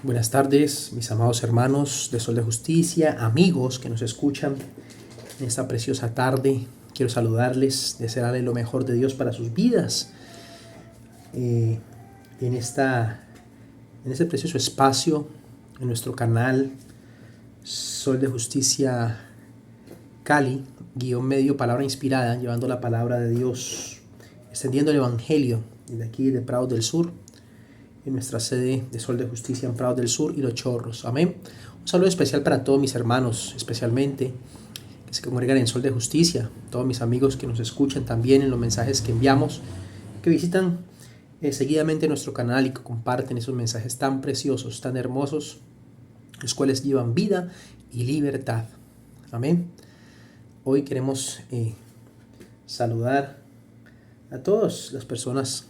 Buenas tardes, mis amados hermanos de Sol de Justicia, amigos que nos escuchan en esta preciosa tarde. Quiero saludarles, desearles lo mejor de Dios para sus vidas. Eh, en, esta, en este precioso espacio, en nuestro canal Sol de Justicia Cali, guión medio, palabra inspirada, llevando la palabra de Dios, extendiendo el Evangelio desde aquí de Prados del Sur, en nuestra sede de Sol de Justicia en Prados del Sur y Los Chorros. Amén. Un saludo especial para todos mis hermanos, especialmente que se congregan en Sol de Justicia, todos mis amigos que nos escuchan también en los mensajes que enviamos, que visitan seguidamente nuestro canal y que comparten esos mensajes tan preciosos, tan hermosos, los cuales llevan vida y libertad. Amén. Hoy queremos saludar a todas las personas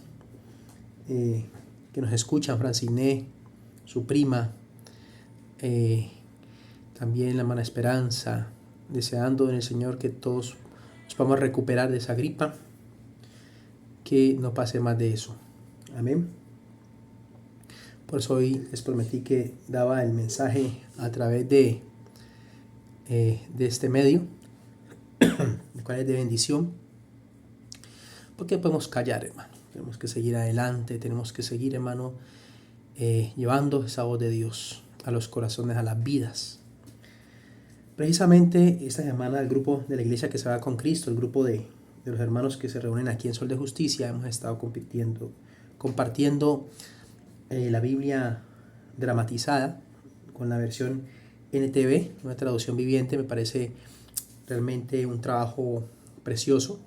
que nos escuchan, Franciné, su prima, también la hermana Esperanza, deseando en el Señor que todos nos podamos recuperar de esa gripa, que no pase más de eso. Amén. Por eso hoy les prometí que daba el mensaje a través de este medio, el cual es de bendición, porque podemos callar, hermano. Tenemos que seguir adelante, tenemos que seguir, hermano, llevando esa voz de Dios a los corazones, a las vidas. Precisamente esta semana el grupo de la iglesia que se va con Cristo, el grupo de los hermanos que se reúnen aquí en Sol de Justicia, hemos estado compartiendo la Biblia dramatizada con la versión NTV, una traducción viviente. Me parece realmente un trabajo precioso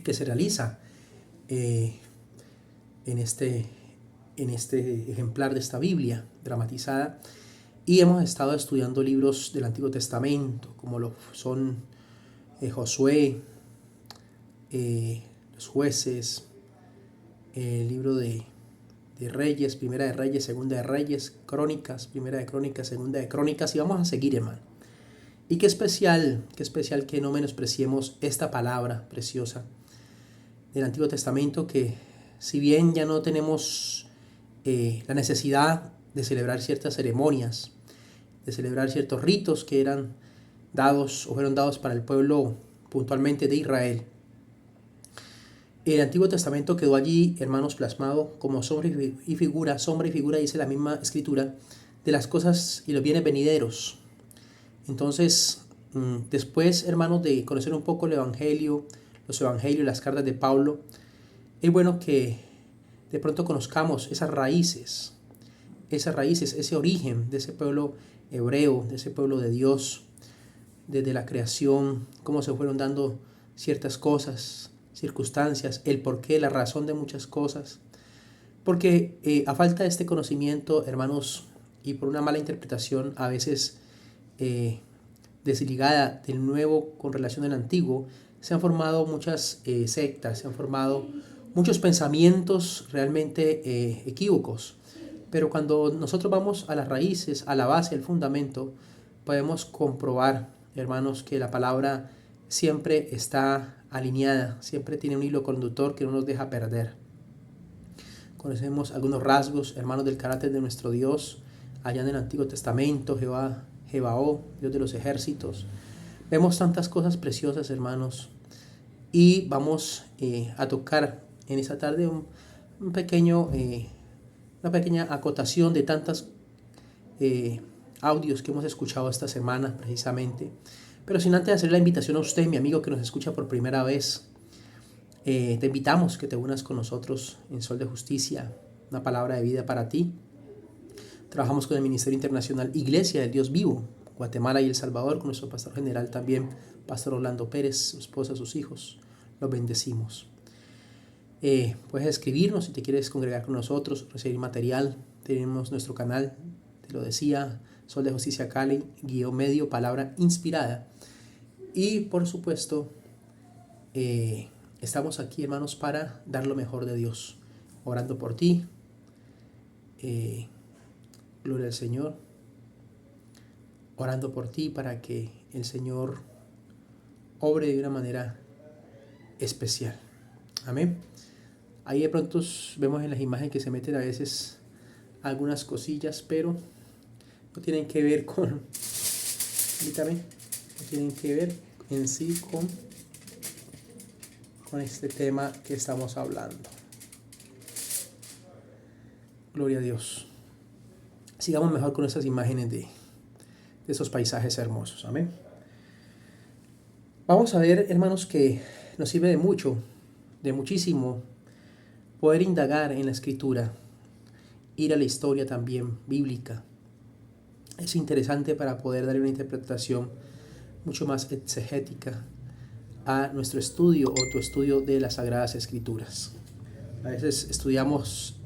que se realiza en este ejemplar de esta Biblia dramatizada, y hemos estado estudiando libros del Antiguo Testamento como lo son Josué, los jueces, el libro de Reyes, Primera de Reyes, Segunda de Reyes, Crónicas, Primera de Crónicas, Segunda de Crónicas, y vamos a seguir, hermano. Y qué especial que no menospreciemos esta palabra preciosa del Antiguo Testamento, que si bien ya no tenemos la necesidad de celebrar ciertas ceremonias, de celebrar ciertos ritos que eran dados o fueron dados para el pueblo puntualmente de Israel, el Antiguo Testamento quedó allí, hermanos, plasmado como sombra y figura, dice la misma escritura, de las cosas y los bienes venideros. Entonces, después, hermanos, de conocer un poco el Evangelio, los Evangelios, las cartas de Pablo, es bueno que de pronto conozcamos esas raíces, ese origen de ese pueblo hebreo, de ese pueblo de Dios, desde la creación, cómo se fueron dando ciertas cosas, circunstancias, el porqué, la razón de muchas cosas. Porque a falta de este conocimiento, hermanos, y por una mala interpretación a veces desligada del nuevo con relación al antiguo, se han formado muchas sectas, se han formado muchos pensamientos realmente equívocos. Pero cuando nosotros vamos a las raíces, a la base, al fundamento, podemos comprobar, hermanos, que la palabra siempre está alineada, siempre tiene un hilo conductor que no nos deja perder. Conocemos algunos rasgos, hermanos, del carácter de nuestro Dios allá en el Antiguo Testamento, Jebaó, Dios de los ejércitos. Vemos tantas cosas preciosas, hermanos, y vamos a tocar en esta tarde una pequeña acotación de tantos audios que hemos escuchado esta semana precisamente. Pero sin antes hacer la invitación a usted, mi amigo que nos escucha por primera vez, te invitamos que te unas con nosotros en Sol de Justicia, una palabra de vida para ti. Trabajamos con el Ministerio Internacional Iglesia del Dios Vivo, Guatemala y El Salvador, con nuestro pastor general también, Pastor Orlando Pérez, su esposa, sus hijos. Los bendecimos. Puedes escribirnos si te quieres congregar con nosotros, recibir material. Tenemos nuestro canal, te lo decía, Sol de Justicia Cali, guión medio, palabra inspirada. Y por supuesto, estamos aquí, hermanos, para dar lo mejor de Dios, orando por ti. Gloria al Señor. Orando por ti para que el Señor obre de una manera especial. Amén. Ahí de pronto vemos en las imágenes que se meten a veces algunas cosillas, pero no tienen que ver con, permítame, no tienen que ver en sí con este tema que estamos hablando. Gloria a Dios. Sigamos mejor con esas imágenes de esos paisajes hermosos. Amén. Vamos a ver, hermanos, que nos sirve de mucho, de muchísimo, poder indagar en la escritura, ir a la historia también bíblica. Es interesante para poder dar una interpretación mucho más exegética a nuestro estudio o tu estudio de las Sagradas Escrituras. A veces estudiamos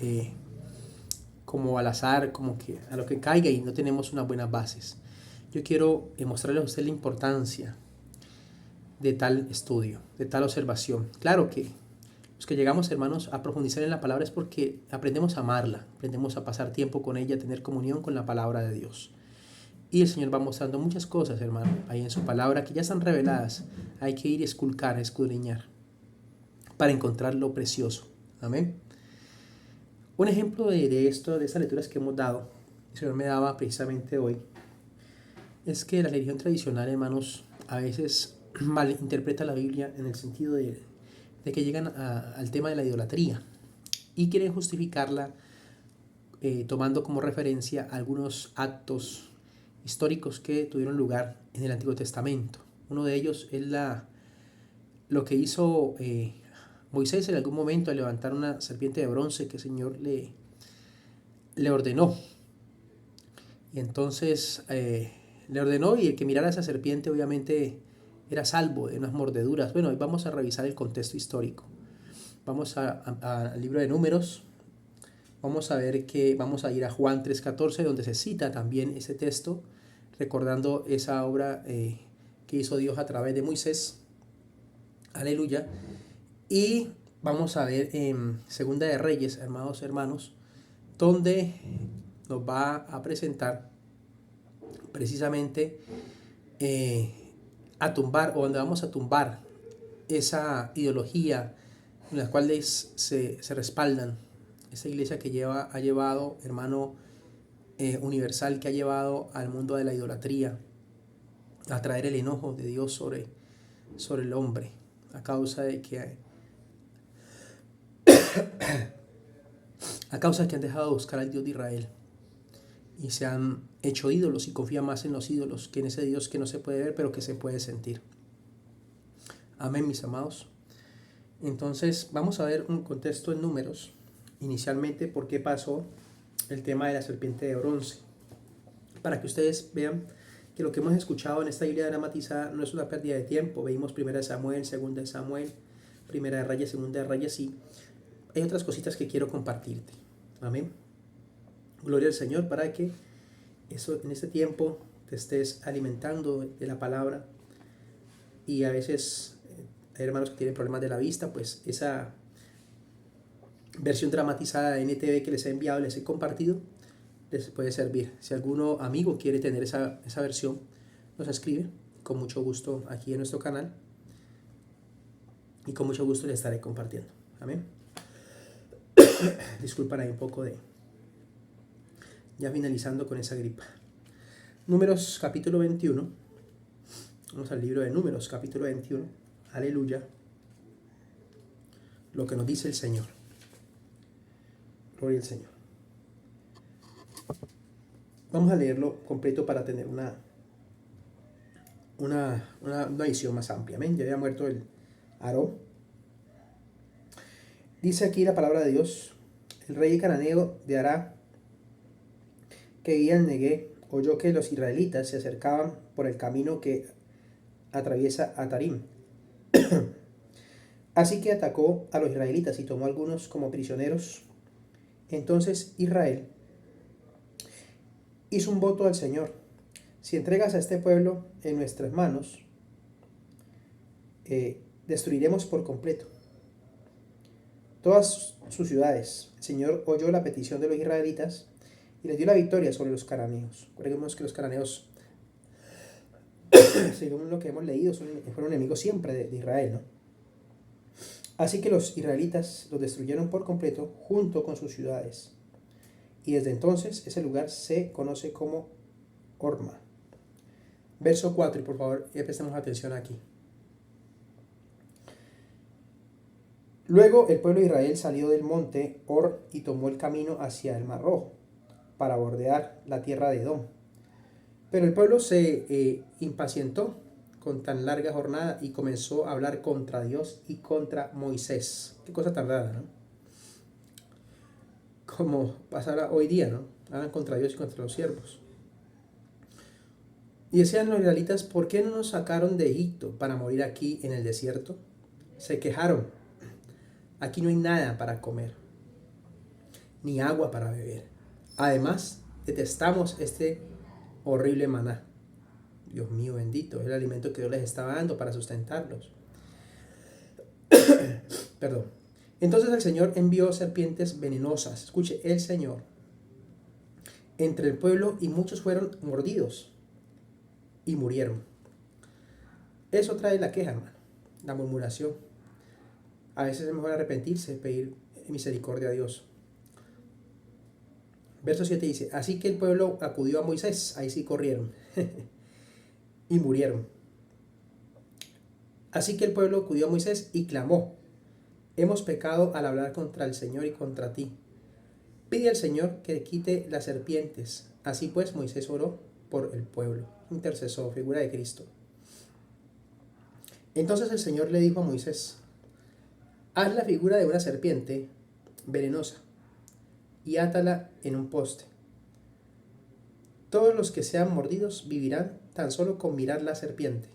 como al azar, como que a lo que caiga y no tenemos unas buenas bases. Yo quiero mostrarles a usted la importancia de tal estudio, de tal observación. Claro que los que llegamos, hermanos, a profundizar en la palabra es porque aprendemos a amarla, aprendemos a pasar tiempo con ella, a tener comunión con la palabra de Dios. Y el Señor va mostrando muchas cosas, hermano, ahí en su palabra que ya están reveladas. Hay que ir a esculcar, a escudriñar, para encontrar lo precioso. Amén. Un ejemplo de esto, de estas lecturas que hemos dado, el Señor me daba precisamente hoy, es que la religión tradicional, hermanos, a veces malinterpreta la Biblia en el sentido de que llegan al tema de la idolatría y quieren justificarla tomando como referencia algunos actos históricos que tuvieron lugar en el Antiguo Testamento. Uno de ellos es lo que hizo Moisés en algún momento al levantar una serpiente de bronce que el Señor le ordenó. Y entonces le ordenó, y el que mirara a esa serpiente obviamente era salvo de unas mordeduras. Bueno, hoy vamos a revisar el contexto histórico. Vamos al libro de Números. Vamos a ver que vamos a ir a Juan 3:14, donde se cita también ese texto, recordando esa obra que hizo Dios a través de Moisés. Aleluya. Y vamos a ver en Segunda de Reyes, amados hermanos, donde nos va a presentar precisamente a tumbar, o donde vamos a tumbar esa ideología en la cual se respaldan. Esa iglesia que ha llevado, hermano, universal, que ha llevado al mundo de la idolatría, a traer el enojo de Dios sobre el hombre, a causa de que han dejado de buscar al Dios de Israel y se han hecho ídolos y confían más en los ídolos que en ese Dios que no se puede ver pero que se puede sentir. Amén, mis amados. Entonces vamos a ver un contexto en Números, inicialmente por qué pasó el tema de la serpiente de bronce, para que ustedes vean que lo que hemos escuchado en esta Biblia dramatizada no es una pérdida de tiempo. Veimos 1 Samuel, 2 Samuel, 1 de Reyes, 2 de Reyes, y hay otras cositas que quiero compartirte. Amén. Gloria al Señor, para que eso en este tiempo te estés alimentando de la palabra. Y a veces hay hermanos que tienen problemas de la vista, pues esa versión dramatizada de NTV que les he enviado, les he compartido, les puede servir. Si alguno amigo quiere tener esa versión, nos escribe con mucho gusto aquí en nuestro canal y con mucho gusto les estaré compartiendo. Amén. Disculpan ahí un poco de ya finalizando con esa gripa. Números capítulo 21. Vamos al libro de Números capítulo 21. Aleluya. Lo que nos dice el Señor. Gloria al Señor. Vamos a leerlo completo para tener una visión más amplia. Amén. Ya había muerto el Aarón. Dice aquí la palabra de Dios: el rey cananeo de Ará, que vivía en Negué, oyó que los israelitas se acercaban por el camino que atraviesa Atarim. Así que atacó a los israelitas y tomó a algunos como prisioneros. Entonces Israel hizo un voto al Señor: si entregas a este pueblo en nuestras manos, destruiremos por completo todas sus ciudades. El Señor oyó la petición de los israelitas y les dio la victoria sobre los cananeos. Recordemos que los cananeos, según lo que hemos leído, fueron enemigos siempre de Israel, ¿no? Así que los israelitas los destruyeron por completo junto con sus ciudades. y desde entonces ese lugar se conoce como Horma. Verso 4, y por favor prestemos atención aquí. Luego el pueblo de Israel salió del monte Hor y tomó el camino hacia el Mar Rojo para bordear la tierra de Edom. Pero el pueblo se impacientó con tan larga jornada y comenzó a hablar contra Dios y contra Moisés. Qué cosa tan rara, ¿no? Como pasará hoy día, ¿no? Hablan contra Dios y contra los siervos. Y decían los israelitas, ¿por qué no nos sacaron de Egipto para morir aquí en el desierto? Se quejaron. Aquí no hay nada para comer, ni agua para beber. Además, detestamos este horrible maná. Dios mío bendito, es el alimento que Dios les estaba dando para sustentarlos. Perdón. Entonces el Señor envió serpientes venenosas, escuche, el Señor, entre el pueblo, y muchos fueron mordidos y murieron. Eso trae la queja, hermano, la murmuración. A veces es mejor arrepentirse, pedir misericordia a Dios. Verso 7 dice, así que el pueblo acudió a Moisés, ahí sí corrieron, y murieron. Así que el pueblo acudió a Moisés y clamó, hemos pecado al hablar contra el Señor y contra ti. Pide al Señor que quite las serpientes. Así pues Moisés oró por el pueblo. Intercesor, figura de Cristo. Entonces el Señor le dijo a Moisés, haz la figura de una serpiente venenosa y átala en un poste. Todos los que sean mordidos vivirán tan solo con mirar la serpiente.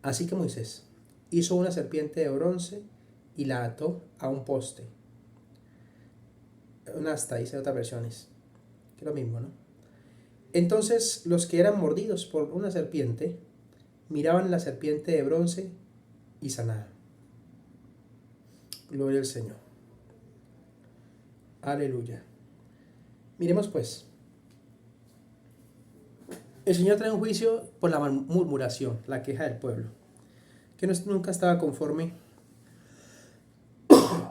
Así que Moisés hizo una serpiente de bronce y la ató a un poste. Un asta, dice otras versiones, que es lo mismo, ¿no? Entonces los que eran mordidos por una serpiente miraban la serpiente de bronce y sanaban. Gloria al Señor. Aleluya. Miremos pues. El Señor trae un juicio por la murmuración, la queja del pueblo, que nunca estaba conforme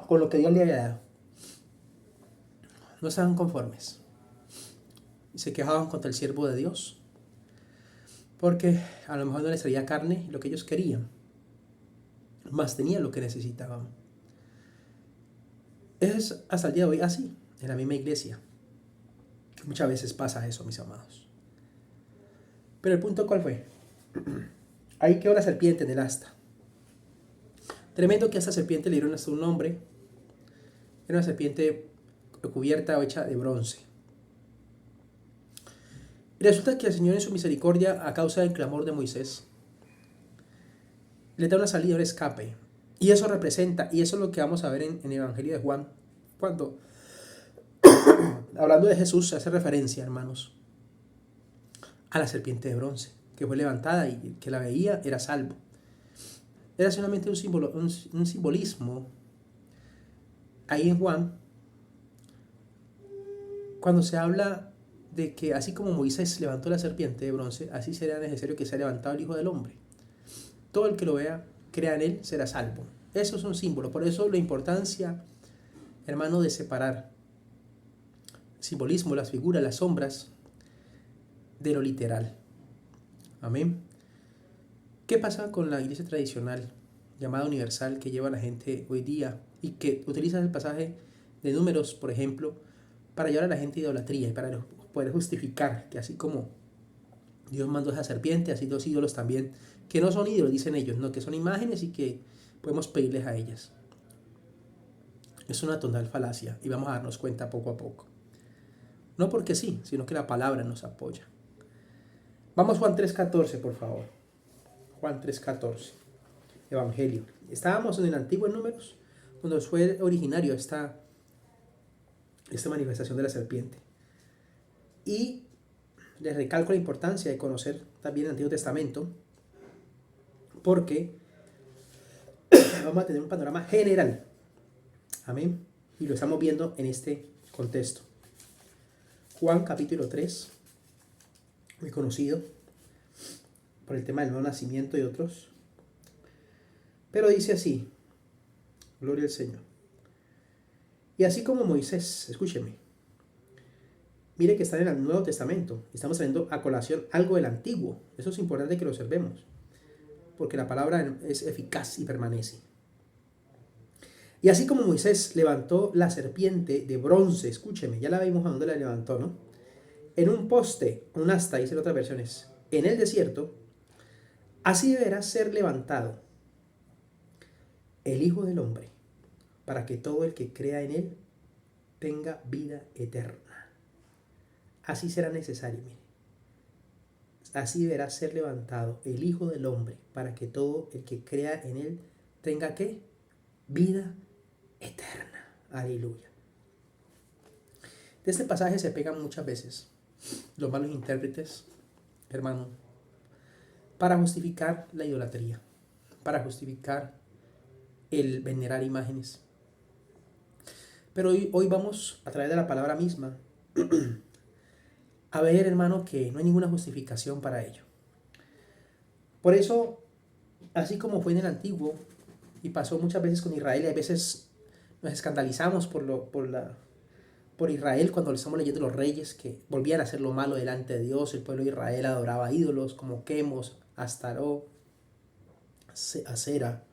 con lo que Dios le había dado. No estaban conformes. Se quejaban contra el siervo de Dios, porque a lo mejor no les traía carne lo que ellos querían, más tenían lo que necesitaban. Es hasta el día de hoy así, en la misma iglesia. Muchas veces pasa eso, mis amados. Pero el punto, ¿cuál fue? Ahí quedó la serpiente en el asta. Tremendo que a esta serpiente le dieron hasta un nombre. Era una serpiente cubierta o hecha de bronce. Y resulta que el Señor en su misericordia, a causa del clamor de Moisés, le da una salida, un escape. Y eso representa, y eso es lo que vamos a ver en el Evangelio de Juan, cuando, hablando de Jesús, se hace referencia, hermanos, a la serpiente de bronce, que fue levantada y el que la veía era salvo. Era solamente un simbolismo. Ahí en Juan, cuando se habla de que así como Moisés levantó la serpiente de bronce, así será necesario que sea levantado el Hijo del Hombre. Todo el que lo vea, crea en él, será salvo. Eso es un símbolo. Por eso la importancia, hermano, de separar el simbolismo, las figuras, las sombras, de lo literal. Amén. ¿Qué pasa con la iglesia tradicional, llamada universal, que lleva a la gente hoy día y que utiliza el pasaje de Números, por ejemplo, para llevar a la gente a idolatría y para poder justificar que así como Dios mandó a esa serpiente, así los ídolos también, que no son ídolos, dicen ellos, no, que son imágenes y que podemos pedirles a ellas? Es una total falacia y vamos a darnos cuenta poco a poco. No porque sí, sino que la palabra nos apoya. Vamos Juan 3.14, por favor. Juan 3.14, Evangelio. Estábamos en el antiguo Números, donde fue originario esta manifestación de la serpiente. Y les recalco la importancia de conocer también el Antiguo Testamento, porque vamos a tener un panorama general. Amén. Y lo estamos viendo en este contexto. Juan capítulo 3, muy conocido por el tema del nuevo nacimiento y otros. Pero dice así, gloria al Señor. Y así como Moisés, escúcheme, Mire que está en el Nuevo Testamento. Estamos trayendo a colación algo del Antiguo. Eso es importante que lo observemos, porque la palabra es eficaz y permanece. Y así como Moisés levantó la serpiente de bronce, escúcheme, ya la vimos a dónde la levantó, ¿no? En un poste, un asta, dicen otras versiones, en el desierto, así deberá ser levantado el Hijo del Hombre, para que todo el que crea en él tenga vida eterna. Así será necesario, mire. Así deberá ser levantado el Hijo del Hombre, para que todo el que crea en él tenga, ¿qué? Vida eterna. Aleluya. De este pasaje se pegan muchas veces los malos intérpretes, hermano, para justificar la idolatría, para justificar el venerar imágenes. Pero hoy vamos a través de la palabra misma a ver, hermano, que no hay ninguna justificación para ello. Por eso, así como fue en el Antiguo, y pasó muchas veces con Israel, y a veces nos escandalizamos por Israel cuando le estamos leyendo los reyes que volvían a hacer lo malo delante de Dios. El pueblo de Israel adoraba ídolos como Quemos, Astaró, Acera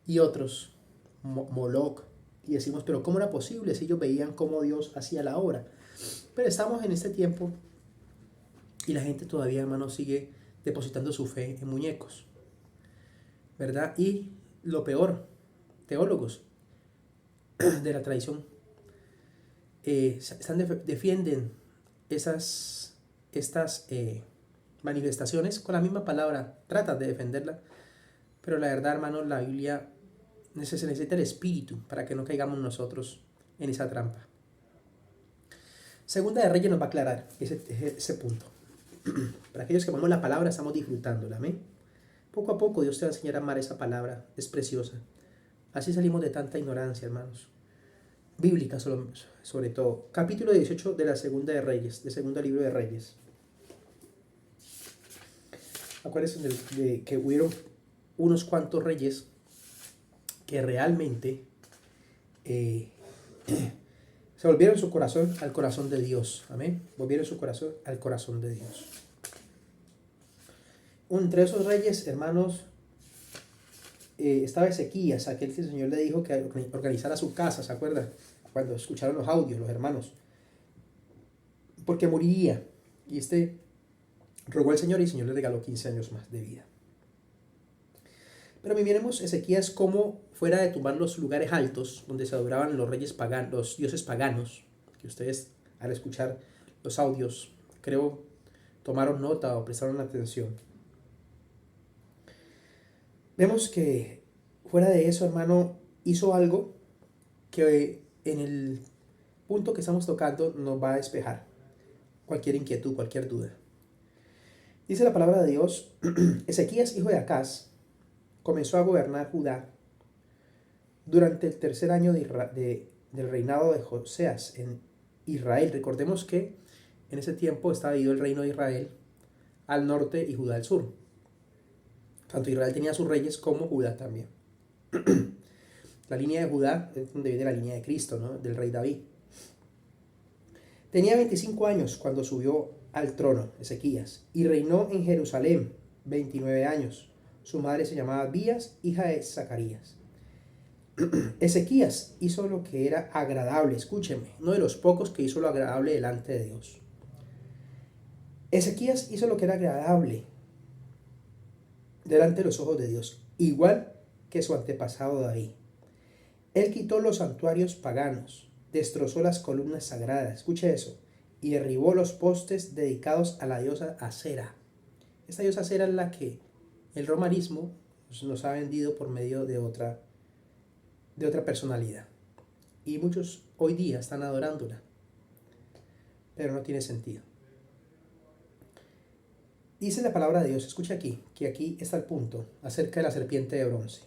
y otros, Moloc. Y decimos, pero ¿cómo era posible si ellos veían cómo Dios hacía la obra? Pero estamos en este tiempo y la gente todavía, hermano, sigue depositando su fe en muñecos, ¿verdad? Y lo peor, teólogos de la tradición defienden estas manifestaciones con la misma palabra, tratan de defenderla, pero la verdad, hermano, la Biblia se necesita el Espíritu para que no caigamos nosotros en esa trampa. Segunda de Reyes nos va a aclarar ese punto. Para aquellos que amamos la palabra, estamos disfrutándola, amén. Poco a poco Dios te va a enseñar a amar esa palabra, es preciosa. Así salimos de tanta ignorancia, hermanos. Bíblica sobre todo. Capítulo 18 de la Segunda de Reyes, de segundo libro de Reyes. Acuérdense de que hubieron unos cuantos reyes que realmente se volvieron su corazón al corazón de Dios. Amén. Volvieron su corazón al corazón de Dios. Entre esos reyes, hermanos, estaba Ezequías, aquel que el Señor le dijo que organizara su casa, ¿se acuerdan? Cuando escucharon los audios, los hermanos. Porque moriría. Y rogó al Señor y el Señor le regaló 15 años más de vida. Pero miremos Ezequías como fuera de tumbar los lugares altos donde se adoraban los reyes paganos, los dioses paganos, que ustedes al escuchar los audios, creo, tomaron nota o prestaron atención. Vemos que fuera de eso, hermano, hizo algo que en el punto que estamos tocando nos va a despejar cualquier inquietud, cualquier duda. Dice la palabra de Dios, Ezequías, hijo de Acaz, comenzó a gobernar Judá durante el tercer año del reinado de Joseas en Israel. Recordemos que en ese tiempo estaba dividido el reino de Israel al norte y Judá al sur. Tanto Israel tenía sus reyes como Judá también. La línea de Judá es donde viene la línea de Cristo, ¿no? Del rey David. Tenía 25 años cuando subió al trono Ezequías y reinó en Jerusalén 29 años. Su madre se llamaba Abías, hija de Zacarías. Ezequías hizo lo que era agradable, escúcheme, uno de los pocos que hizo lo agradable delante de Dios. Ezequías hizo lo que era agradable delante de los ojos de Dios, igual que su antepasado David. Él quitó los santuarios paganos, destrozó las columnas sagradas, escuche eso, y derribó los postes dedicados a la diosa Acera. Esta diosa Acera es la que el romanismo nos ha vendido por medio de otra personalidad. Y muchos hoy día están adorándola, pero no tiene sentido. Dice la palabra de Dios, escucha aquí, que aquí está el punto acerca de la serpiente de bronce.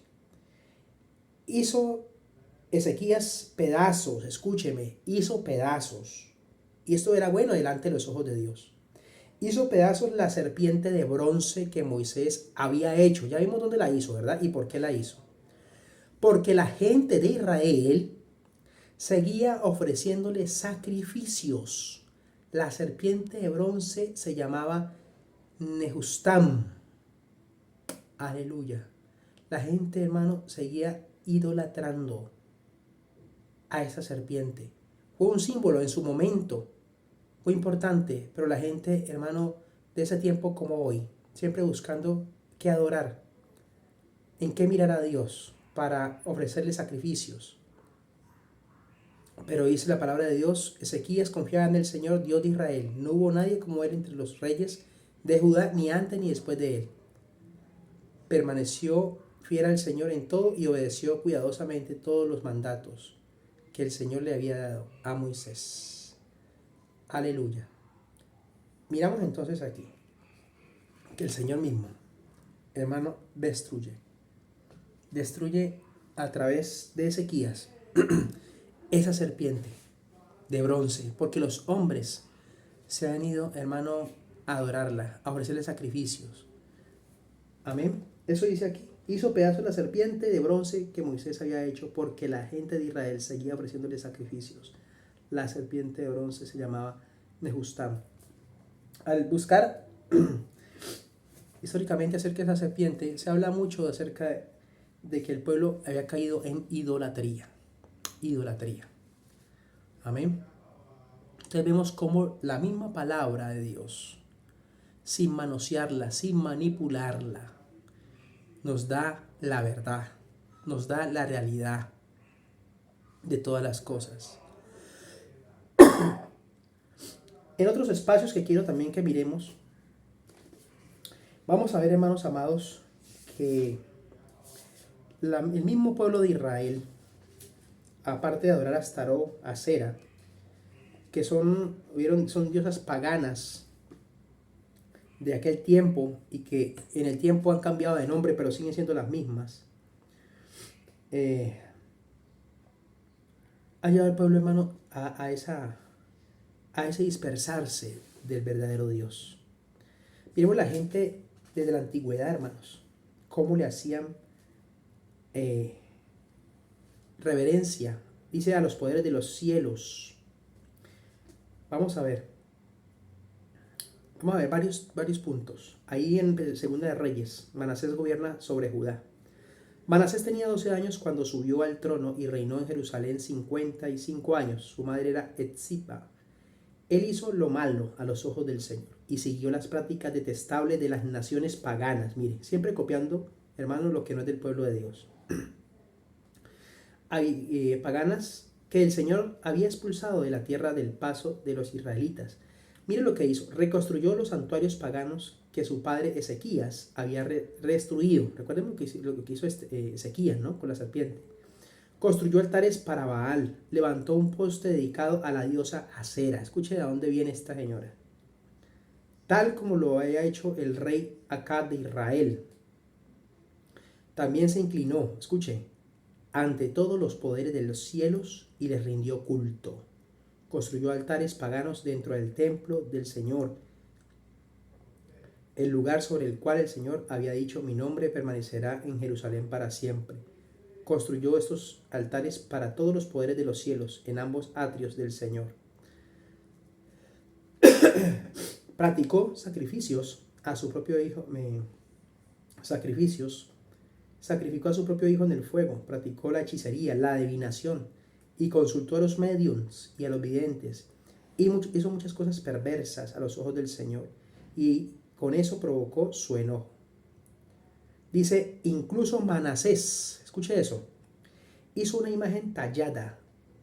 Hizo Ezequías pedazos, escúcheme, hizo pedazos. Y esto era bueno delante de los ojos de Dios. Hizo pedazos la serpiente de bronce que Moisés había hecho. Ya vimos dónde la hizo, ¿verdad? ¿Y por qué la hizo? Porque la gente de Israel seguía ofreciéndole sacrificios. La serpiente de bronce se llamaba Nehustam. Aleluya. La gente, hermano, seguía idolatrando a esa serpiente. Fue un símbolo en su momento, fue importante, pero la gente, hermano, de ese tiempo como hoy, siempre buscando qué adorar, en qué mirar a Dios para ofrecerle sacrificios. Pero dice la palabra de Dios, Ezequías confiaba en el Señor, Dios de Israel. No hubo nadie como él entre los reyes de Judá, ni antes ni después de él. Permaneció fiel al Señor en todo y obedeció cuidadosamente todos los mandatos que el Señor le había dado a Moisés. Aleluya. Miramos entonces aquí que el Señor mismo, hermano, destruye a través de Ezequías esa serpiente de bronce, porque los hombres se han ido, hermano, a adorarla, a ofrecerle sacrificios. Amén. Eso dice aquí. Hizo pedazo la serpiente de bronce que Moisés había hecho porque la gente de Israel seguía ofreciéndole sacrificios. La serpiente de bronce se llamaba Nehustam. Al buscar históricamente acerca de esa serpiente, se habla mucho acerca de que el pueblo había caído en idolatría. Idolatría. Amén. Entonces vemos cómo la misma palabra de Dios, sin manosearla, sin manipularla, nos da la verdad, nos da la realidad de todas las cosas. En otros espacios que quiero también que miremos, vamos a ver, hermanos amados, que el mismo pueblo de Israel, aparte de adorar a Astaró, a Sera, que son diosas paganas de aquel tiempo y que en el tiempo han cambiado de nombre pero siguen siendo las mismas, ha llevado al pueblo, hermano, a ese dispersarse del verdadero Dios. Miremos la gente desde la antigüedad, hermanos, cómo le hacían reverencia, dice, a los poderes de los cielos. Vamos a ver varios puntos. Ahí en Segunda de Reyes, Manasés gobierna sobre Judá. Manasés tenía 12 años cuando subió al trono y reinó en Jerusalén 55 años. Su madre era Etziba. Él hizo lo malo a los ojos del Señor y siguió las prácticas detestables de las naciones paganas. Mire, siempre copiando, hermanos, lo que no es del pueblo de Dios. Hay paganas que el Señor había expulsado de la tierra del paso de los israelitas. Mire lo que hizo. Reconstruyó los santuarios paganos que su padre Ezequías había destruido. Recuerden lo que hizo Ezequías, ¿no? Con la serpiente. Construyó altares para Baal. Levantó un poste dedicado a la diosa Acera. Escuche de dónde viene esta señora. Tal como lo había hecho el rey Acab de Israel. También se inclinó, escuche, ante todos los poderes de los cielos y les rindió culto. Construyó altares paganos dentro del templo del Señor, el lugar sobre el cual el Señor había dicho: mi nombre permanecerá en Jerusalén para siempre. Construyó estos altares para todos los poderes de los cielos en ambos atrios del Señor. Practicó sacrificios a su propio hijo, sacrificó a su propio hijo en el fuego, practicó la hechicería, la adivinación, y consultó a los médiums y a los videntes, y hizo muchas cosas perversas a los ojos del Señor, y con eso provocó su enojo. Dice, incluso Manasés, escuche eso, hizo una imagen tallada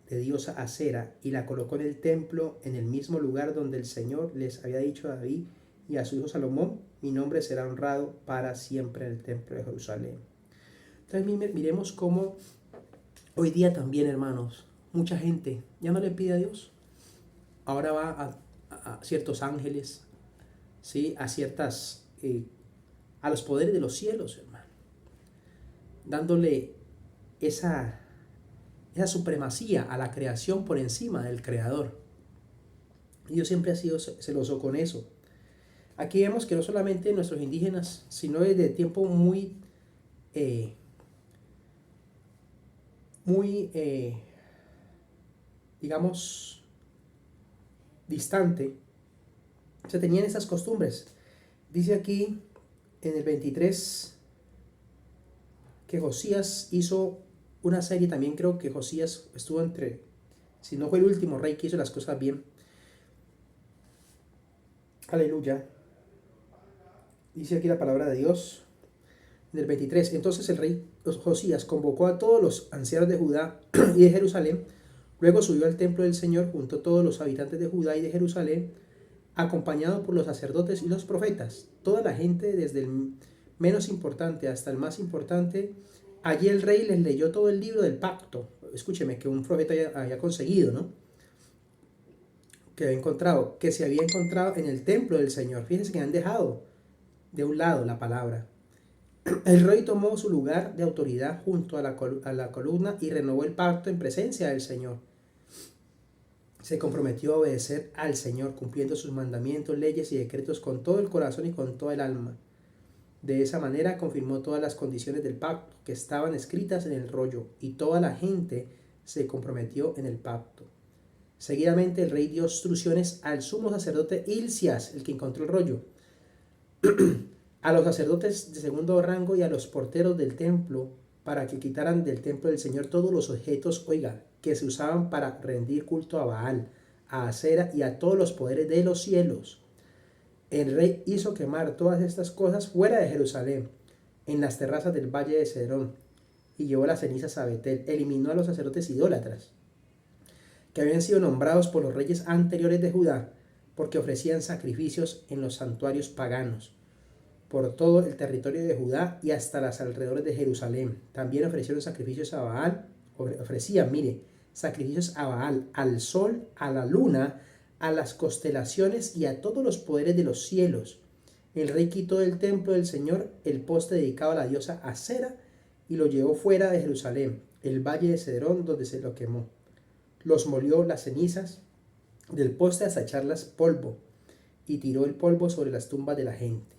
de diosa Acera y la colocó en el templo, en el mismo lugar donde el Señor les había dicho a David y a su hijo Salomón: mi nombre será honrado para siempre en el templo de Jerusalén. Entonces miremos cómo hoy día también, hermanos, mucha gente ya no le pide a Dios. Ahora va a ciertos ángeles, ¿sí? A los poderes de los cielos, hermano, dándole esa supremacía a la creación por encima del creador. Dios siempre ha sido celoso con eso. Aquí vemos que no solamente nuestros indígenas, sino desde tiempo muy digamos, distante, se tenían esas costumbres. Dice aquí en el 23 que Josías hizo una serie, también creo que Josías estuvo entre, si no fue el último rey que hizo las cosas bien. Aleluya. Dice aquí la palabra de Dios. En el 23, entonces el rey Josías convocó a todos los ancianos de Judá y de Jerusalén. Luego subió al templo del Señor junto a todos los habitantes de Judá y de Jerusalén, acompañado por los sacerdotes y los profetas. Toda la gente, desde el menos importante hasta el más importante. Allí el rey les leyó todo el libro del pacto. Escúcheme, que un profeta había conseguido, ¿no? Que se había encontrado en el templo del Señor. Fíjense que han dejado de un lado la palabra. El rey tomó su lugar de autoridad junto a la columna y renovó el pacto en presencia del Señor. Se comprometió a obedecer al Señor, cumpliendo sus mandamientos, leyes y decretos con todo el corazón y con toda el alma. De esa manera confirmó todas las condiciones del pacto que estaban escritas en el rollo, y toda la gente se comprometió en el pacto. Seguidamente el rey dio instrucciones al sumo sacerdote Hilcias, el que encontró el rollo, a los sacerdotes de segundo rango y a los porteros del templo, para que quitaran del templo del Señor todos los objetos, que se usaban para rendir culto a Baal, a Acera y a todos los poderes de los cielos. El rey hizo quemar todas estas cosas fuera de Jerusalén, en las terrazas del valle de Cedrón, y llevó las cenizas a Betel. Eliminó a los sacerdotes idólatras, que habían sido nombrados por los reyes anteriores de Judá, porque ofrecían sacrificios en los santuarios paganos, por todo el territorio de Judá y hasta los alrededores de Jerusalén. También ofrecieron sacrificios a Baal, sacrificios a Baal, al sol, a la luna, a las constelaciones y a todos los poderes de los cielos. El rey quitó del templo del Señor el poste dedicado a la diosa Acera y lo llevó fuera de Jerusalén, el valle de Cedrón, donde se lo quemó. Los molió las cenizas del poste hasta echarlas polvo, y tiró el polvo sobre las tumbas de la gente.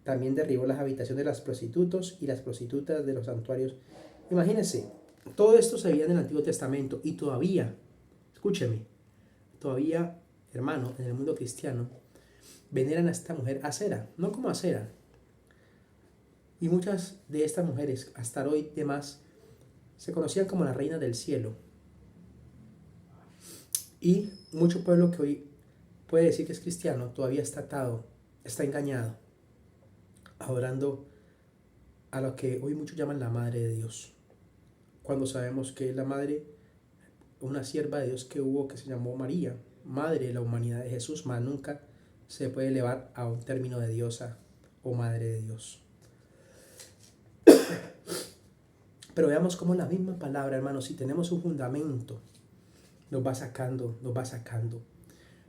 También derribó las habitaciones de los prostitutos y las prostitutas de los santuarios. Imagínense, todo esto se veía en el Antiguo Testamento, y todavía, escúcheme, todavía, hermano, en el mundo cristiano, veneran a esta mujer Acera, no como Acera. Y muchas de estas mujeres, hasta hoy demás, se conocían como la reina del cielo. Y mucho pueblo que hoy puede decir que es cristiano, todavía está atado, está engañado, adorando a lo que hoy muchos llaman la Madre de Dios, cuando sabemos que es la madre, una sierva de Dios que hubo, que se llamó María, madre de la humanidad de Jesús, mas nunca se puede elevar a un término de diosa o madre de Dios. Pero veamos cómo la misma palabra, hermanos, si tenemos un fundamento, nos va sacando.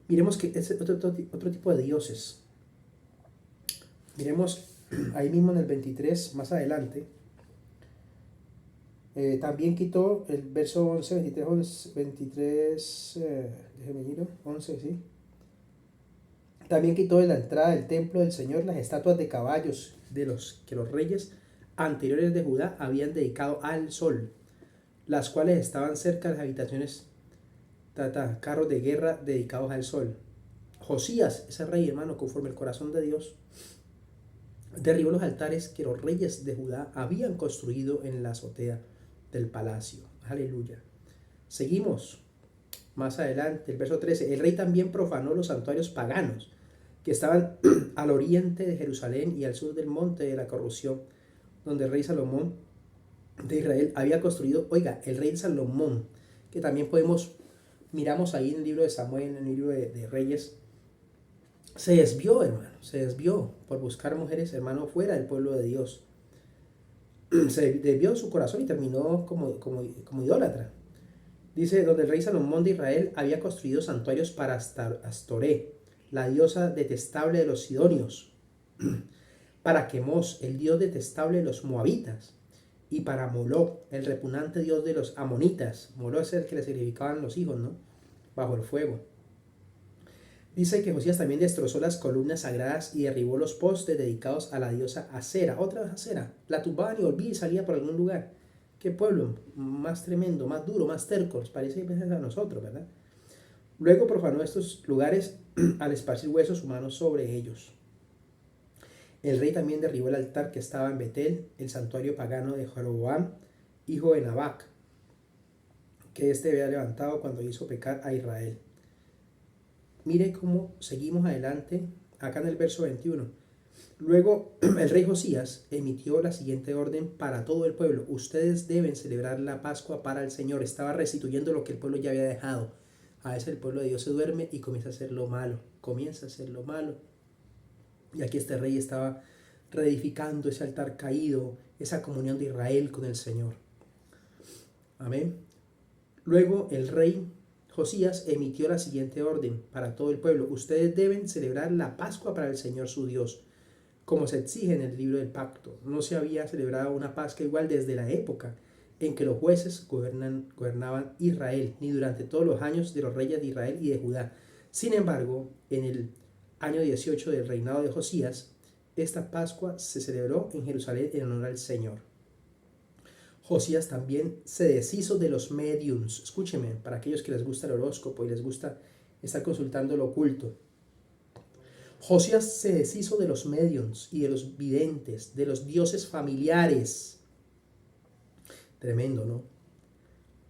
Miremos que es otro tipo de dioses. Miremos ahí mismo en el 23, más adelante. También quitó el verso 11, 23, déjeme ir, 11, ¿sí? También quitó de la entrada del templo del Señor las estatuas de caballos de los que los reyes anteriores de Judá habían dedicado al sol, las cuales estaban cerca de las habitaciones, carros de guerra dedicados al sol. Josías, ese rey, hermano, conforme el corazón de Dios, derribó los altares que los reyes de Judá habían construido en la azotea del palacio. Aleluya. Seguimos más adelante, el verso 13. El rey también profanó los santuarios paganos que estaban al oriente de Jerusalén y al sur del monte de la corrupción, donde el rey Salomón de Israel había construido. El rey Salomón, que también miramos ahí en el libro de Samuel, en el libro de Reyes, se desvió, hermano, por buscar mujeres, hermano, fuera del pueblo de Dios. Se desvió su corazón y terminó como idólatra. Dice, donde el rey Salomón de Israel había construido santuarios para Astoré, la diosa detestable de los sidonios, para Quemos, el dios detestable de los moabitas, y para Moloc, el repugnante dios de los amonitas. Moloc es el que le sacrificaban los hijos, ¿no? Bajo el fuego. Dice que Josías también destrozó las columnas sagradas y derribó los postes dedicados a la diosa Acera. Otra vez Acera. La tumbaban y volvía y salía por algún lugar. Qué pueblo más tremendo, más duro, más terco. Parece que a nosotros, ¿verdad? Luego profanó estos lugares al esparcir huesos humanos sobre ellos. El rey también derribó el altar que estaba en Betel, el santuario pagano de Jeroboam, hijo de Nabac, que éste había levantado cuando hizo pecar a Israel. Mire cómo seguimos adelante acá en el verso 21. Luego el rey Josías emitió la siguiente orden para todo el pueblo. Ustedes deben celebrar la Pascua para el Señor. Estaba restituyendo lo que el pueblo ya había dejado. A veces el pueblo de Dios se duerme y comienza a hacer lo malo. Comienza a hacer lo malo. Y aquí este rey estaba reedificando ese altar caído, esa comunión de Israel con el Señor. Amén. Luego el rey Josías emitió la siguiente orden para todo el pueblo. Ustedes deben celebrar la Pascua para el Señor su Dios, como se exige en el libro del pacto. No se había celebrado una Pascua igual desde la época en que los jueces gobernaban Israel, ni durante todos los años de los reyes de Israel y de Judá. Sin embargo, en el año 18 del reinado de Josías, esta Pascua se celebró en Jerusalén en honor al Señor. Josías también se deshizo de los mediums. Escúcheme, para aquellos que les gusta el horóscopo y les gusta estar consultando lo oculto. Josías se deshizo de los mediums y de los videntes, de los dioses familiares. Tremendo, ¿no?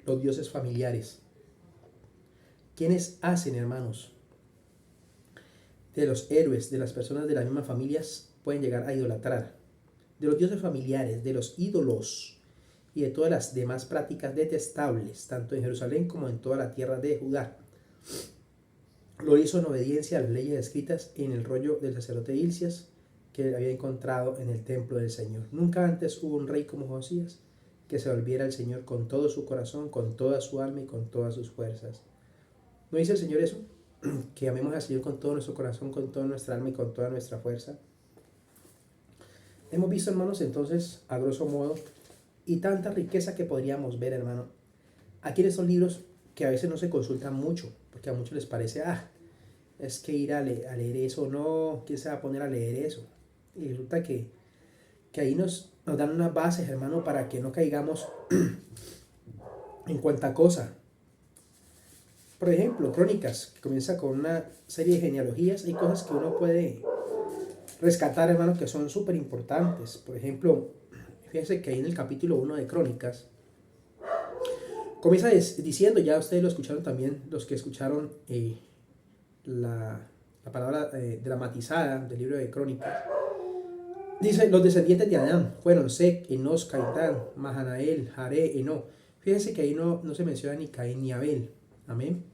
Los dioses familiares. ¿Quiénes hacen, hermanos? De los héroes, de las personas de las mismas familias, pueden llegar a idolatrar. De los dioses familiares, de los ídolos y de todas las demás prácticas detestables, tanto en Jerusalén como en toda la tierra de Judá. Lo hizo en obediencia a las leyes escritas en el rollo del sacerdote Hilcias que había encontrado en el templo del Señor. Nunca antes hubo un rey como Josías que se volviera al Señor con todo su corazón, con toda su alma y con todas sus fuerzas. ¿No dice el Señor eso? Que amemos al Señor con todo nuestro corazón, con toda nuestra alma y con toda nuestra fuerza. Hemos visto, hermanos, entonces, a grosso modo, y tanta riqueza que podríamos ver, hermano. Aquí en estos libros que a veces no se consultan mucho, porque a muchos les parece, es que ir a leer eso, no, ¿quién se va a poner a leer eso? Y resulta que ahí nos dan unas bases, hermano, para que no caigamos en cuanta cosa. Por ejemplo, Crónicas, que comienza con una serie de genealogías, hay cosas que uno puede rescatar, hermano, que son súper importantes. Por ejemplo, fíjense que ahí en el capítulo 1 de Crónicas, comienza diciendo, ya ustedes lo escucharon también, los que escucharon la palabra dramatizada del libro de Crónicas. Dice, los descendientes de Adán fueron Sec, Enos, Cainán, Mahanael, Jaré, Eno. Fíjense que ahí no se menciona ni Caín ni Abel. Amén.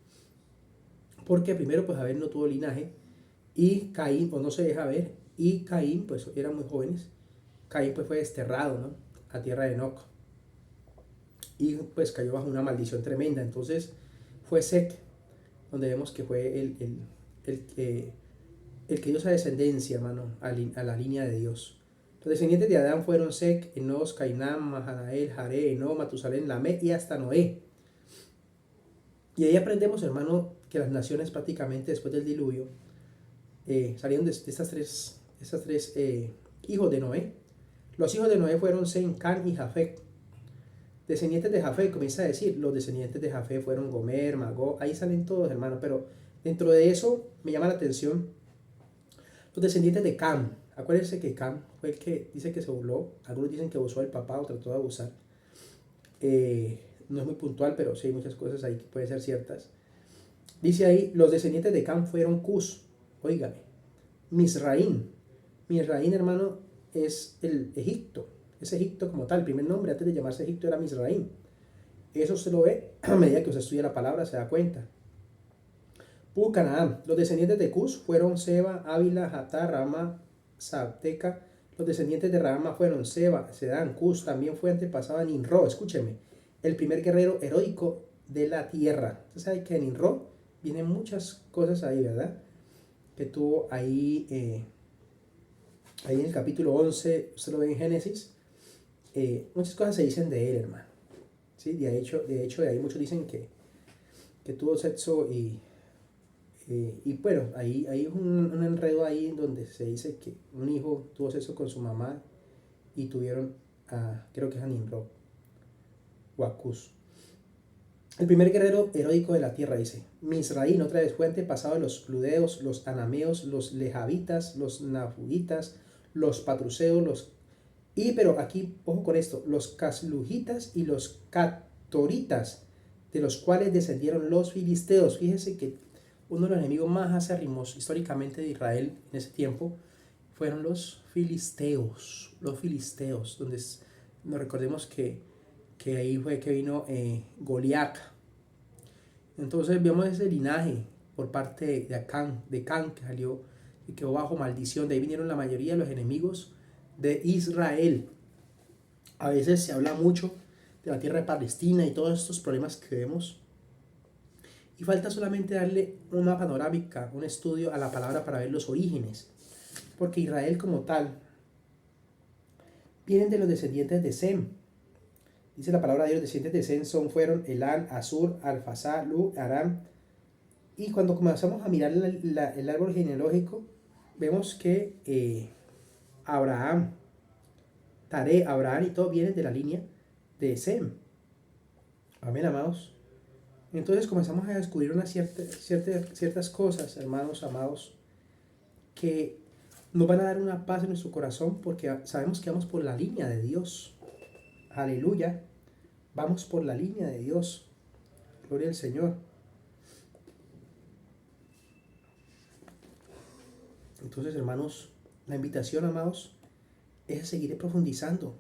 Porque primero, pues Abel no tuvo linaje y Caín, o no se deja ver, y Caín, pues eran muy jóvenes. Caín pues fue desterrado, ¿no?, a tierra de Enoc. Y pues cayó bajo una maldición tremenda. Entonces fue Sec, donde vemos que fue el que dio esa descendencia, hermano, a la línea de Dios. Los descendientes de Adán fueron Sec, Enos, Cainán, Mahanael, Jaré, Eno, Matusalén, Lamé y hasta Noé. Y ahí aprendemos, hermano, que las naciones prácticamente después del diluvio salieron de estas tres hijos de Noé. Los hijos de Noé fueron Sem, Can y Jafet. Descendientes de Jafet, comienza a decir, los descendientes de Jafet fueron Gomer, Magog, ahí salen todos, hermano, pero dentro de eso me llama la atención los descendientes de Cam. Acuérdense que Cam fue el que dice que se burló, algunos dicen que abusó del papá o trató de abusar. No es muy puntual, pero sí hay muchas cosas ahí que pueden ser ciertas. Dice ahí, los descendientes de Cam fueron Cus, óigame, Misraín. Misraín, hermano, es el Egipto, es Egipto como tal. El primer nombre antes de llamarse Egipto era Misraín. Eso se lo ve a medida que usted estudia la palabra, se da cuenta. Canaán. Los descendientes de Cus fueron Seba, Ávila, Jatá, Rama, Sabteca. Los descendientes de Rama fueron Seba, Sedán, Cus. También fue antepasado de Nimrod, escúcheme, el primer guerrero heroico de la tierra. Usted sabe que en Nimrod vienen muchas cosas ahí, ¿verdad? Que tuvo ahí en el capítulo 11, usted lo ve en Génesis, muchas cosas se dicen de él, hermano. ¿Sí? De hecho, de ahí muchos dicen que tuvo sexo y bueno, ahí hay un enredo ahí donde se dice que un hijo tuvo sexo con su mamá y tuvieron creo que es a Nimrod o a Cus. El primer guerrero heroico de la tierra, dice. Misraín, otra vez fue antepasado de los Cludeos, los Anameos, los Lejavitas, los Nafugitas, los Patruseos, pero aquí, ojo con esto, los Caslujitas y los Catoritas, de los cuales descendieron los filisteos. Fíjese que uno de los enemigos más acérrimos históricamente de Israel en ese tiempo fueron los filisteos, donde nos recordemos que ahí fue que vino Goliat. Entonces vemos ese linaje por parte de Can, que salió y quedó bajo maldición. De ahí vinieron la mayoría de los enemigos de Israel. A veces se habla mucho de la tierra de Palestina y todos estos problemas que vemos. Y falta solamente darle una panorámica, un estudio a la palabra para ver los orígenes. Porque Israel como tal vienen de los descendientes de Sem. Dice la palabra de Dios, descendientes de Sem fueron Elán, Asur, Alfasá, Lu, Aram. Y cuando comenzamos a mirar el árbol genealógico, vemos que Abraham y todo vienen de la línea de Sem. Amén, amados. Entonces comenzamos a descubrir ciertas cosas, hermanos amados, que nos van a dar una paz en nuestro corazón porque sabemos que vamos por la línea de Dios. Aleluya. Vamos por la línea de Dios. Gloria al Señor. Entonces, hermanos, la invitación, amados, es a seguir profundizando.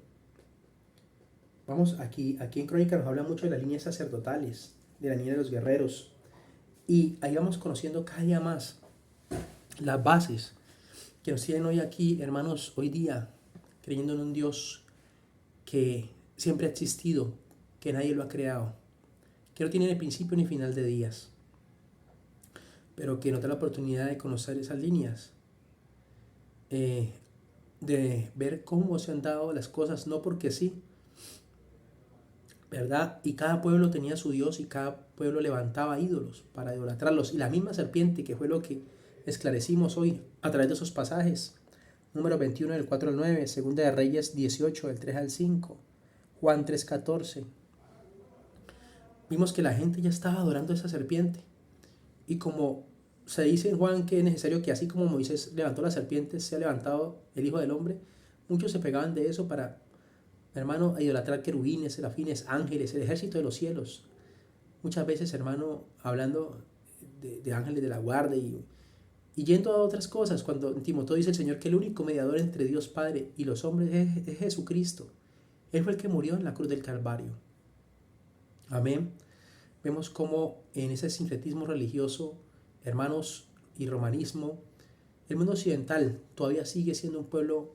Vamos, aquí en Crónica nos habla mucho de las líneas sacerdotales, de la línea de los guerreros. Y ahí vamos conociendo cada día más las bases que nos tienen hoy aquí, hermanos, hoy día, creyendo en un Dios que siempre ha existido, que nadie lo ha creado, que no tiene ni principio ni final de días, pero que nos da la oportunidad de conocer esas líneas, de ver cómo se han dado las cosas, no porque sí, ¿verdad? Y cada pueblo tenía su Dios y cada pueblo levantaba ídolos para idolatrarlos. Y la misma serpiente, que fue lo que esclarecimos hoy a través de esos pasajes, número 21 del 4 al 9, segunda de Reyes 18 del 3 al 5, Juan 3:14. Vimos que la gente ya estaba adorando a esa serpiente. Y como se dice en Juan que es necesario que así como Moisés levantó la serpiente, sea levantado el Hijo del Hombre, muchos se pegaban de eso para, hermano, a idolatrar querubines, serafines, ángeles, el ejército de los cielos. Muchas veces, hermano, hablando de ángeles de la guardia y yendo a otras cosas, cuando en Timoteo dice el Señor que el único mediador entre Dios Padre y los hombres es Jesucristo. Él fue el que murió en la cruz del Calvario. Amén. Vemos cómo en ese sincretismo religioso, hermanos, y romanismo, el mundo occidental todavía sigue siendo un pueblo,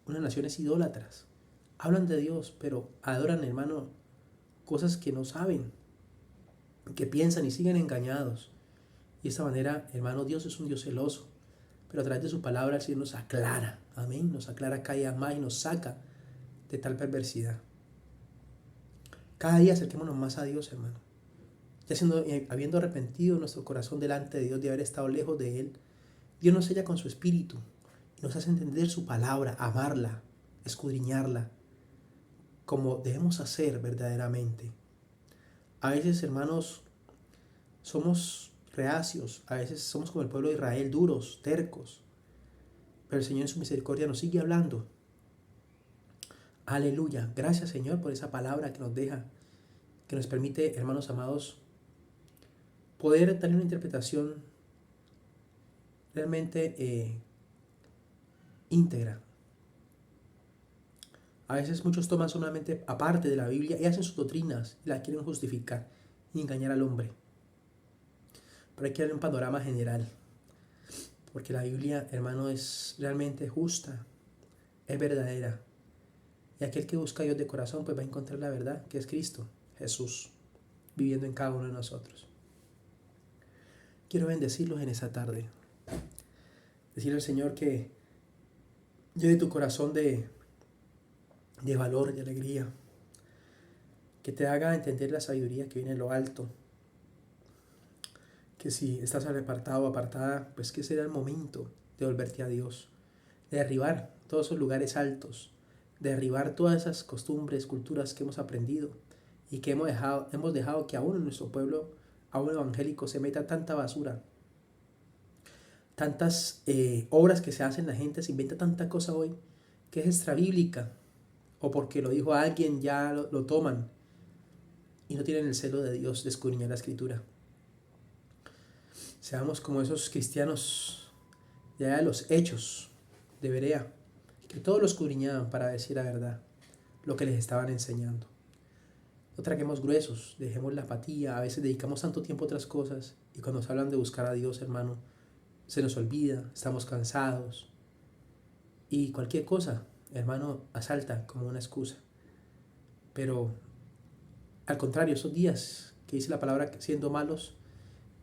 unas naciones idólatras. Hablan de Dios, pero adoran, hermano, cosas que no saben, que piensan y siguen engañados. Y de esta manera, hermano, Dios es un Dios celoso, pero a través de su palabra el Señor nos aclara, amén, nos aclara cada día más y nos saca de tal perversidad. Cada día acerquémonos más a Dios, hermano. Ya habiendo arrepentido nuestro corazón delante de Dios de haber estado lejos de Él, Dios nos sella con su espíritu y nos hace entender su palabra, amarla, escudriñarla, como debemos hacer verdaderamente. A veces, hermanos, somos reacios, a veces somos como el pueblo de Israel, duros, tercos, pero el Señor en su misericordia nos sigue hablando. Aleluya. Gracias, Señor, por esa palabra que nos deja, que nos permite, hermanos amados, poder darle una interpretación realmente íntegra. A veces muchos toman solamente aparte de la Biblia y hacen sus doctrinas y la quieren justificar y engañar al hombre. Pero hay que darle un panorama general, porque la Biblia, hermano, es realmente justa, es verdadera. Y aquel que busca a Dios de corazón, pues va a encontrar la verdad, que es Cristo, Jesús, viviendo en cada uno de nosotros. Quiero bendecirlos en esa tarde. Decirle al Señor que llene tu corazón de valor, de alegría. Que te haga entender la sabiduría que viene en lo alto. Que si estás apartado o apartada, pues que será el momento de volverte a Dios. De derribar todos esos lugares altos. De derribar todas esas costumbres, culturas que hemos aprendido. Y que hemos dejado que aún en nuestro pueblo aún evangélico, se meta tanta basura, tantas obras que se hacen, la gente se inventa tanta cosa hoy que es extrabíblica, o porque lo dijo alguien ya lo toman y no tienen el celo de Dios de escudriñar la escritura. Seamos como esos cristianos ya de los hechos de Berea, que todos lo escudriñaban para decir la verdad, lo que les estaban enseñando. No traguemos gruesos, dejemos la apatía, a veces dedicamos tanto tiempo a otras cosas y cuando nos hablan de buscar a Dios, hermano, se nos olvida, estamos cansados y cualquier cosa, hermano, asalta como una excusa. Pero al contrario, esos días que dice la palabra siendo malos,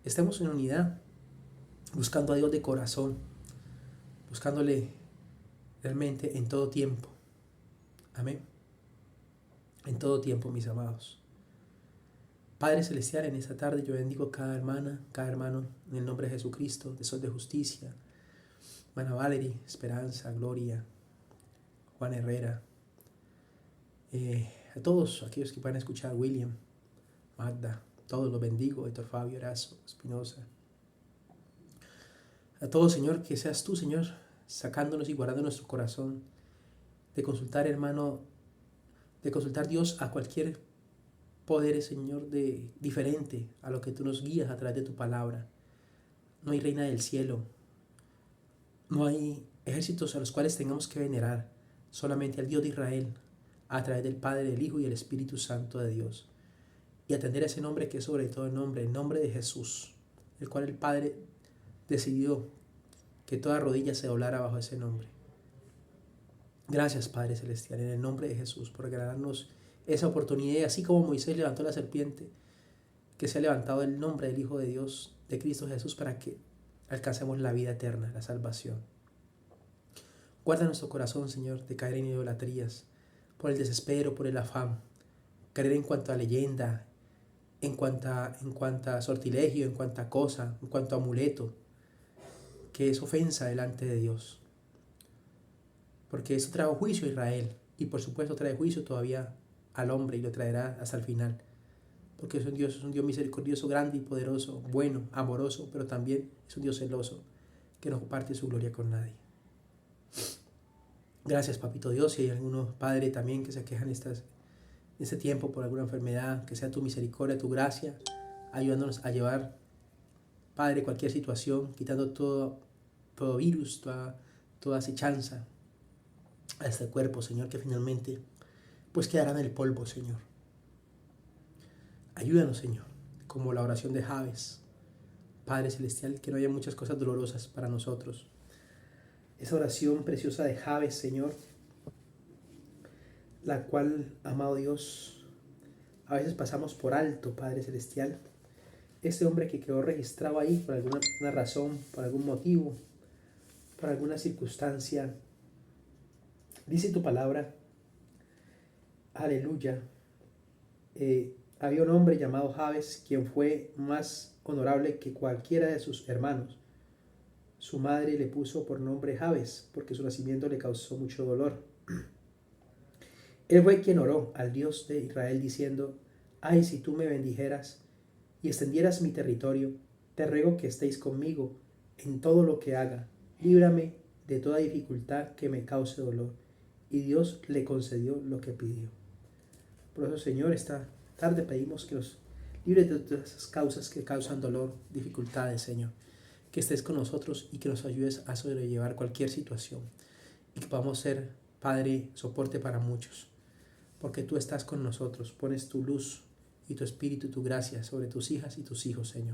estemos en unidad, buscando a Dios de corazón, buscándole realmente en todo tiempo. Amén. En todo tiempo, mis amados. Padre Celestial, en esta tarde yo bendigo a cada hermana, cada hermano, en el nombre de Jesucristo, de Sol de Justicia, hermana Valerie, Esperanza, Gloria, Juan Herrera, a todos aquellos que puedan escuchar, William, Magda, todos los bendigo, Héctor Fabio, Erazo, Espinosa. A todos, Señor, que seas tú, Señor, sacándonos y guardando nuestro corazón, de consultar, hermano, de consultar Dios a cualquier poder, Señor, diferente a lo que tú nos guías a través de tu palabra. No hay reina del cielo, no hay ejércitos a los cuales tengamos que venerar, solamente al Dios de Israel, a través del Padre, del Hijo y el Espíritu Santo de Dios. Y atender a ese nombre que es sobre todo el nombre de Jesús, el cual el Padre decidió que toda rodilla se doblara bajo ese nombre. Gracias, Padre Celestial, en el nombre de Jesús, por regalarnos esa oportunidad, y así como Moisés levantó la serpiente, que se ha levantado el nombre del Hijo de Dios, de Cristo Jesús, para que alcancemos la vida eterna, la salvación. Guarda nuestro corazón, Señor, de caer en idolatrías, por el desespero, por el afán, creer en cuanto a leyenda, en cuanto a sortilegio, en cuanto a cosa, en cuanto a amuleto, que es ofensa delante de Dios. Porque eso trajo juicio a Israel, y por supuesto trae juicio todavía al hombre, y lo traerá hasta el final. Porque es un Dios misericordioso, grande y poderoso, bueno, amoroso, pero también es un Dios celoso, que no comparte su gloria con nadie. Gracias, Papito Dios. Si hay algunos padres también que se quejan en este tiempo por alguna enfermedad, que sea tu misericordia, tu gracia, ayudándonos a llevar, Padre, cualquier situación, quitando todo virus, toda acechanza a este cuerpo, Señor, que finalmente pues quedará en el polvo, Señor. Ayúdanos, Señor, como la oración de Jabes. Padre Celestial, que no haya muchas cosas dolorosas para nosotros. Esa oración preciosa de Jabes, Señor, la cual, amado Dios, a veces pasamos por alto, Padre Celestial. Este hombre que quedó registrado ahí por alguna razón, por algún motivo, por alguna circunstancia. Dice tu palabra, aleluya, había un hombre llamado Jabes, quien fue más honorable que cualquiera de sus hermanos. Su madre le puso por nombre Jabes, porque su nacimiento le causó mucho dolor. Él fue quien oró al Dios de Israel diciendo, ay, si tú me bendijeras y extendieras mi territorio, te ruego que estéis conmigo en todo lo que haga. Líbrame de toda dificultad que me cause dolor. Y Dios le concedió lo que pidió. Por eso, Señor, esta tarde pedimos que nos libres de todas esas causas que causan dolor, dificultades, Señor. Que estés con nosotros y que nos ayudes a sobrellevar cualquier situación. Y que podamos ser, Padre, soporte para muchos. Porque tú estás con nosotros, pones tu luz y tu espíritu y tu gracia sobre tus hijas y tus hijos, Señor.